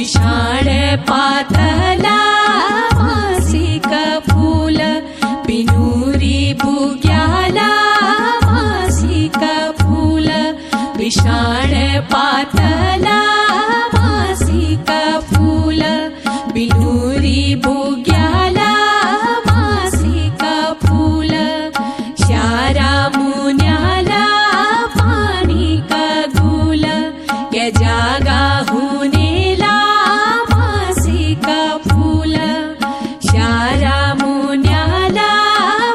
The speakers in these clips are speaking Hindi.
विषाण पातला मासिक फूल बिनुरी बुग्याला मासिक फूल विषाण पातला मासिक फूल बिनुरी बुग्याला मासिक फूल शारा मुन्याला पाणी कगुल या जागा हुनेला मासिक फूल शारा मुन्याला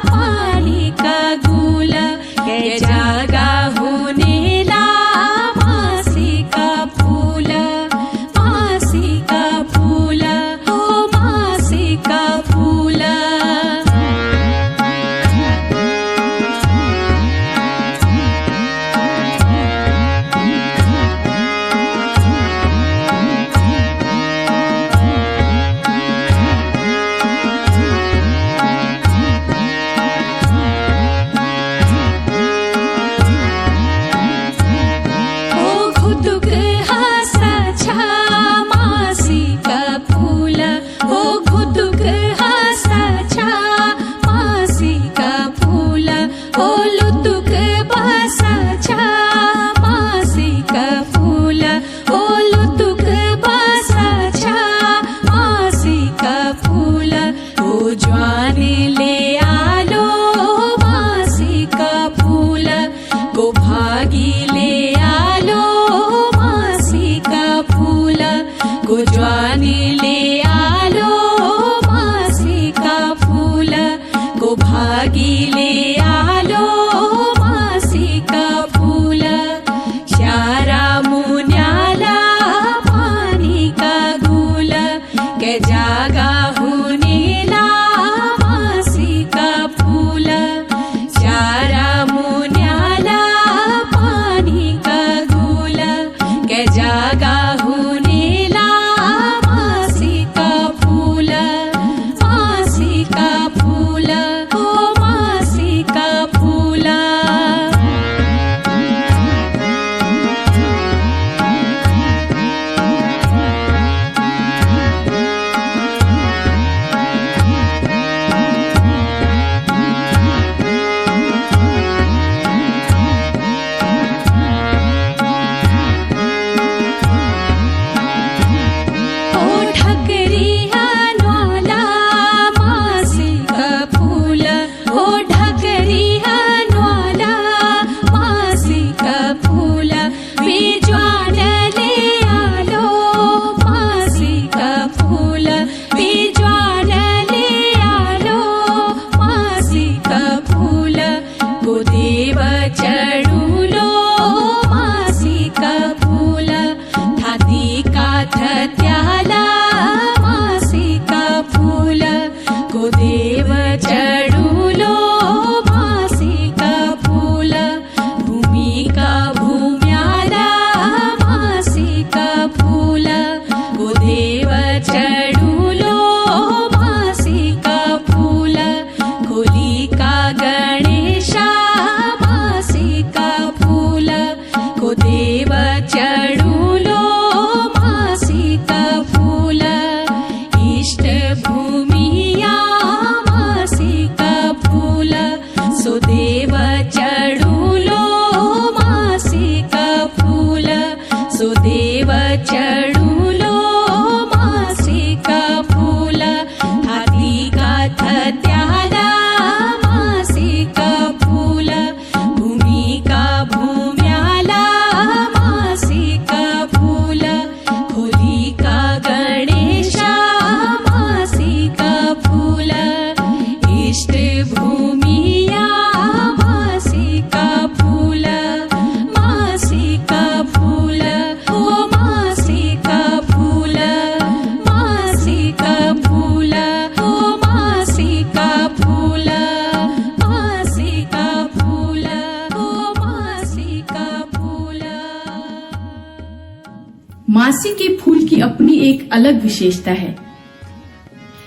पाणी कगुल या जागा हुनेला मासिक फूल मासिक फूल ओ मासिक फूल मासी के फूल की अपनी एक अलग विशेषता है।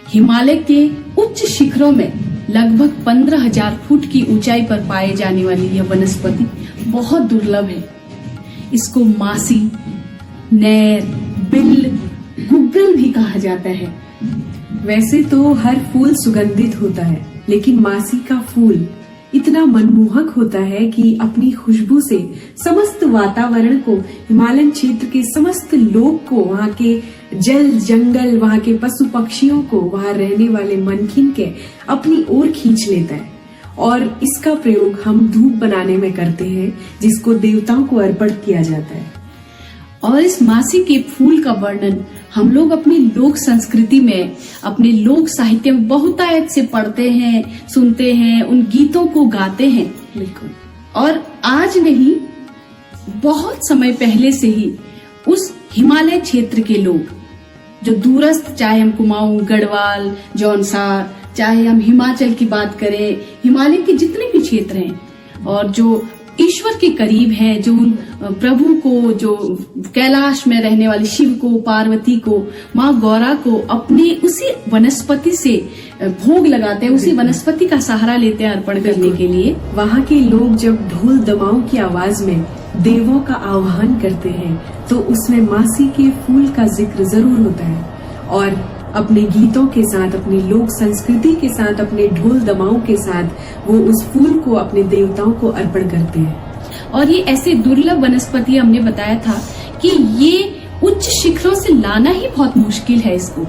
हिमालय के उच्च शिखरों में लगभग 15,000 फुट की ऊंचाई पर पाए जाने वाली यह वनस्पति बहुत दुर्लभ है। इसको मासी, नैर, बिल्ल, कहा जाता है? वैसे तो हर फूल सुगंधित होता है, लेकिन मासी का फूल इतना मनमोहक होता है कि अपनी खुशबू से समस्त वातावरण को, हिमालयन क्षेत्र के समस्त लोग को, वहाँ के जल जंगल, वहाँ के पशु पक्षियों को, वहाँ रहने वाले मनकीन के अपनी ओर खींच लेता है। और इसका प्रयोग हम धूप बनाने में करते हैं, जिसको देवताओं को अर्पण किया जाता है। और इस मासी के फूल का वर्णन हम लोग अपनी लोक संस्कृति में, अपने लोक साहित्य में बहुतायत से पढ़ते हैं, सुनते हैं, उन गीतों को गाते हैं। बिल्कुल। और आज नहीं, बहुत समय पहले से ही उस हिमालय क्षेत्र के लोग जो दूरस्थ, चाहे हम कुमाऊं, गढ़वाल, जौनसार, चाहे हम हिमाचल की बात करें, हिमालय के जितने भी क्षेत्र हैं, और जो ईश्वर के करीब हैं, जो प्रभु को, जो कैलाश में रहने वाले शिव को, पार्वती को, माँ गौरा को अपने उसी वनस्पति से भोग लगाते हैं, उसी वनस्पति का सहारा लेते हैं अर्पण करने के लिए। वहाँ के लोग जब ढोल दमाओं की आवाज में देवों का आह्वान करते हैं, तो उसमें मासी के फूल का जिक्र जरूर होता है। और अपने गीतों के साथ, अपनी लोक संस्कृति के साथ, अपने ढोल दमाओं के साथ वो उस फूल को अपने देवताओं को अर्पण करते हैं। और ये ऐसे दुर्लभ वनस्पति, हमने बताया था कि ये उच्च शिखरों से लाना ही बहुत मुश्किल है इसको।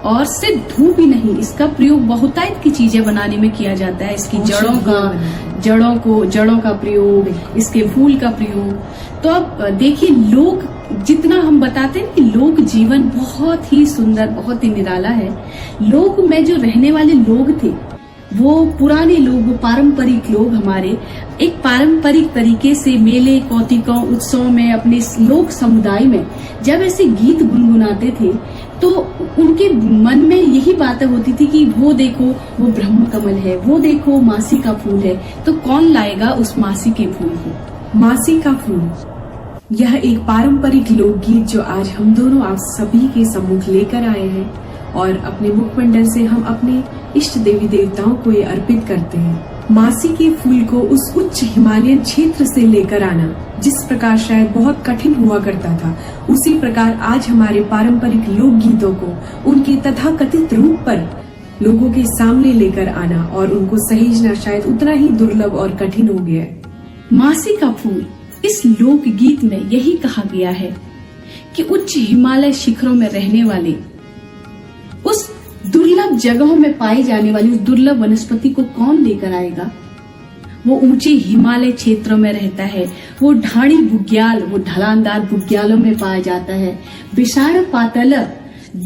और सिर्फ धूप ही नहीं, इसका प्रयोग बहुतायत की चीजें बनाने में किया जाता है। इसकी जड़ों का प्रयोग, इसके फूल का प्रयोग। तो अब देखिए, लोक जितना हम बताते हैं कि लोक जीवन बहुत ही सुंदर, बहुत ही निराला है। लोक में जो रहने वाले लोग थे, वो पुराने लोग, वो पारंपरिक लोग हमारे एक पारंपरिक तरीके से मेले, कौतिकों, उत्सव में, अपने लोक समुदाय में जब ऐसे गीत गुनगुनाते थे, तो उनके मन में यही बातें होती थी कि वो देखो, वो ब्रह्म कमल है, वो देखो मासी का फूल है। तो कौन लाएगा उस मासी के फूल को? मासी का फूल, यह एक पारंपरिक लोकगीत जो आज हम दोनों आप सभी के सम्मुख लेकर आए हैं, और अपने मुखमंडल से हम अपने इष्ट देवी देवताओं को ये अर्पित करते हैं। मासी के फूल को उस उच्च हिमालयन क्षेत्र से लेकर आना जिस प्रकार शायद बहुत कठिन हुआ करता था, उसी प्रकार आज हमारे पारंपरिक लोक गीतों को उनके तथाकथित रूप पर लोगों के सामने लेकर आना और उनको सहेजना शायद उतना ही दुर्लभ और कठिन हो गया है। मासी का फूल, इस लोक गीत में यही कहा गया है कि उच्च हिमालय शिखरों में रहने वाले, उस दुर्लभ जगहों में पाई जाने वाली उस दुर्लभ वनस्पति को कौन लेकर आएगा? वो ऊंचे हिमालय क्षेत्रों में रहता है। वो ढाणी बुग्याल, वो ढलानदार बुग्यालों में पाया जाता है। विषाण पातल,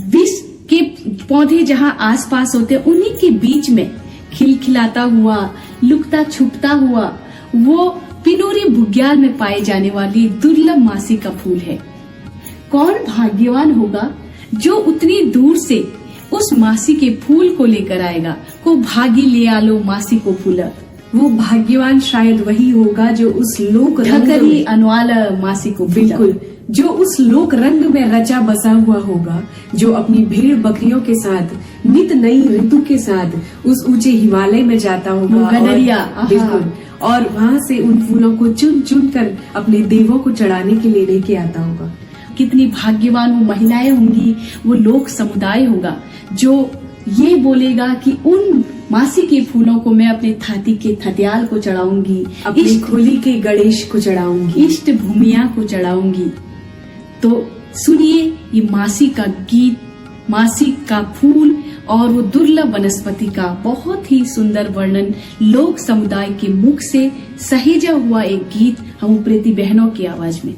विष के पौधे जहां आसपास होते हैं, उन्हीं के बीच में खिलखिलाता हुआ, लुकता छुपता हुआ वो पिनोरी बुग्याल में पाए जाने वाली दुर्लभ मासी का फूल है। कौन भाग्यवान होगा जो उतनी दूर से उस मासी के फूल को लेकर आएगा? को भागी ले आलो मासी को फूल। वो भाग्यवान शायद वही होगा जो उस लोक ढकरी अनवाल मासी को, बिल्कुल, जो उस लोक रंग में रचा बसा हुआ होगा, जो अपनी भेड़ बकरियों के साथ नित नई ऋतु के साथ उस ऊंचे हिमालय में जाता होगा। बिल्कुल, और वहाँ से उन फूलों को चुन चुन कर अपने देवों को चढ़ाने के लिए लेके आता होगा। कितनी भाग्यवान वो महिलाएं होंगी, वो लोक समुदाय होगा जो ये बोलेगा कि उन मासी के फूलों को मैं अपने थाती के थत्याल को चढ़ाऊंगी, अपनी खोली के गणेश को चढ़ाऊंगी, इष्ट भूमिया को चढ़ाऊंगी। तो सुनिए ये मासी का गीत, मासी का फूल और वो दुर्लभ वनस्पति का बहुत ही सुंदर वर्णन लोक समुदाय के मुख से सहेजा हुआ एक गीत हम प्रीति बहनों की आवाज में।